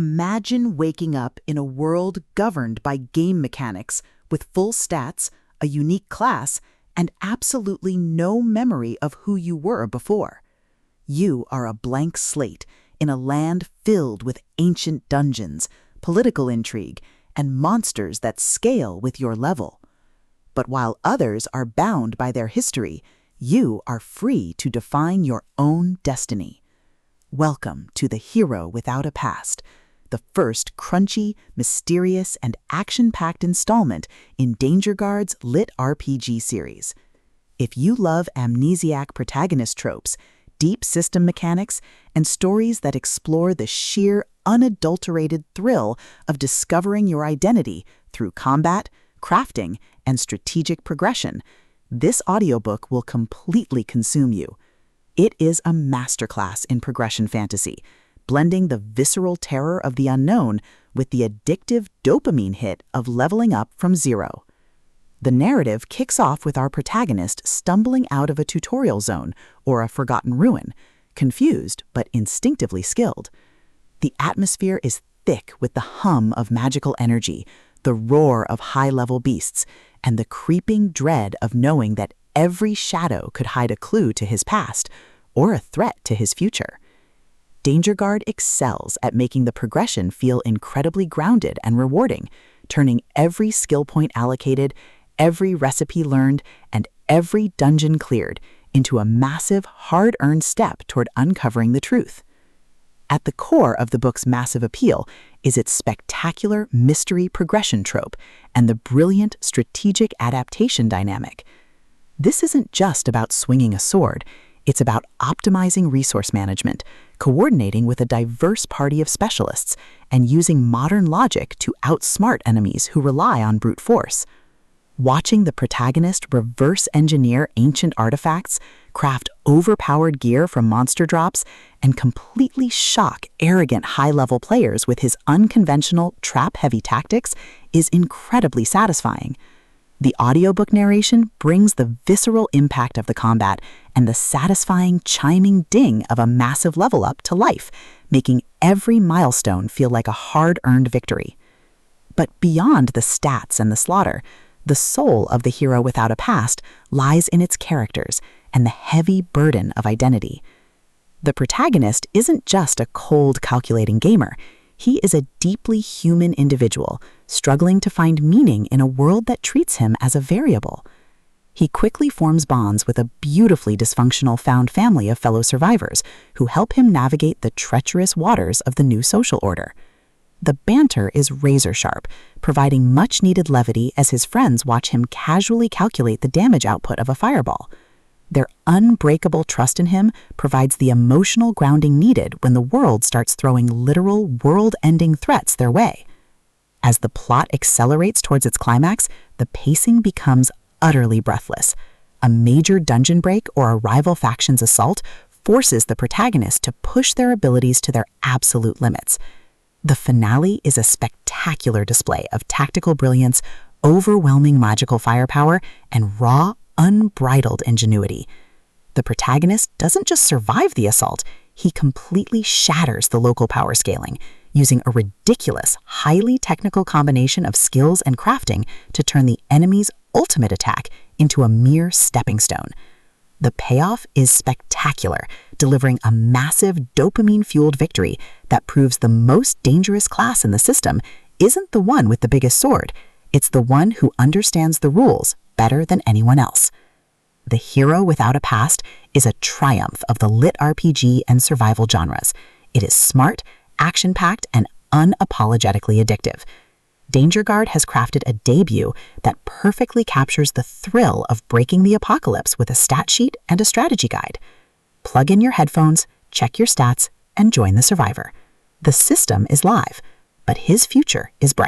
Imagine waking up in a world governed by game mechanics with full stats, a unique class, and absolutely no memory of who you were before. You are a blank slate in a land filled with ancient dungeons, political intrigue, and monsters that scale with your level. But while others are bound by their history, you are free to define your own destiny. Welcome to The Hero Without a Past, the first crunchy, mysterious, and action-packed installment in Dangerguard's LitRPG series. If you love amnesiac protagonist tropes, deep system mechanics, and stories that explore the sheer, unadulterated thrill of discovering your identity through combat, crafting, and strategic progression, this audiobook will completely consume you. It is a masterclass in progression fantasy, blending the visceral terror of the unknown with the addictive dopamine hit of leveling up from zero. The narrative kicks off with our protagonist stumbling out of a tutorial zone or a forgotten ruin, confused but instinctively skilled. The atmosphere is thick with the hum of magical energy, the roar of high-level beasts, and the creeping dread of knowing that every shadow could hide a clue to his past or a threat to his future. Dangerguard excels at making the progression feel incredibly grounded and rewarding, turning every skill point allocated, every recipe learned, and every dungeon cleared into a massive, hard-earned step toward uncovering the truth. At the core of the book's massive appeal is its spectacular mystery progression trope and the brilliant strategic adaptation dynamic. This isn't just about swinging a sword, it's about optimizing resource management, coordinating with a diverse party of specialists, and using modern logic to outsmart enemies who rely on brute force. Watching the protagonist reverse engineer ancient artifacts, craft overpowered gear from monster drops, and completely shock arrogant high-level players with his unconventional, trap-heavy tactics is incredibly satisfying. The audiobook narration brings the visceral impact of the combat and the satisfying chiming ding of a massive level up to life, making every milestone feel like a hard-earned victory. But beyond the stats and the slaughter, the soul of The Hero Without a Past lies in its characters and the heavy burden of identity. The protagonist isn't just a cold, calculating gamer. He is a deeply human individual, struggling to find meaning in a world that treats him as a variable. He quickly forms bonds with a beautifully dysfunctional found family of fellow survivors who help him navigate the treacherous waters of the new social order. The banter is razor-sharp, providing much-needed levity as his friends watch him casually calculate the damage output of a fireball. Their unbreakable trust in him provides the emotional grounding needed when the world starts throwing literal world-ending threats their way. As the plot accelerates towards its climax, the pacing becomes utterly breathless. A major dungeon break or a rival faction's assault forces the protagonist to push their abilities to their absolute limits. The finale is a spectacular display of tactical brilliance, overwhelming magical firepower, and raw, unbridled ingenuity. The protagonist doesn't just survive the assault, he completely shatters the local power scaling, using a ridiculous, highly technical combination of skills and crafting to turn the enemy's ultimate attack into a mere stepping stone. The payoff is spectacular, delivering a massive dopamine-fueled victory that proves the most dangerous class in the system isn't the one with the biggest sword, it's the one who understands the rules better than anyone else. The Hero Without a Past is a triumph of the LitRPG and survival genres. It is smart, action-packed, and unapologetically addictive. Dangerguard has crafted a debut that perfectly captures the thrill of breaking the apocalypse with a stat sheet and a strategy guide. Plug in your headphones, check your stats, and join the survivor. The system is live, but his future is bright.